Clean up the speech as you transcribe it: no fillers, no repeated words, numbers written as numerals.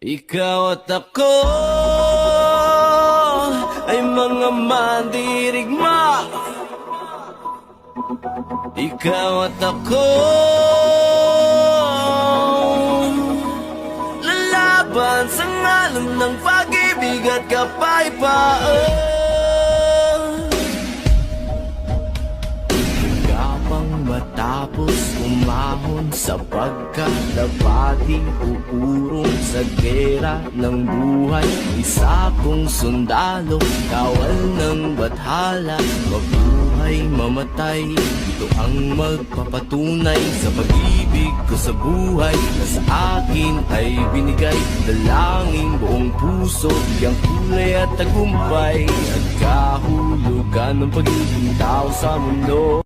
Ikaw at ako ay mga mandirigma. Ikaw at ako lalaban sa ngalan ng pag-ibig at kapayapaan. Matapos umahon sa pagkadabati, uurong sa gera ng buhay. Isa kong sundalo, kawal ng bathala, mabuhay, mamatay. Ito ang magpapatunay sa pag-ibig ko sa buhay na sa akin ay binigay. Dalangin buong puso, biyang kulay at tagumpay, at kahulugan ng pagiging tao sa mundo.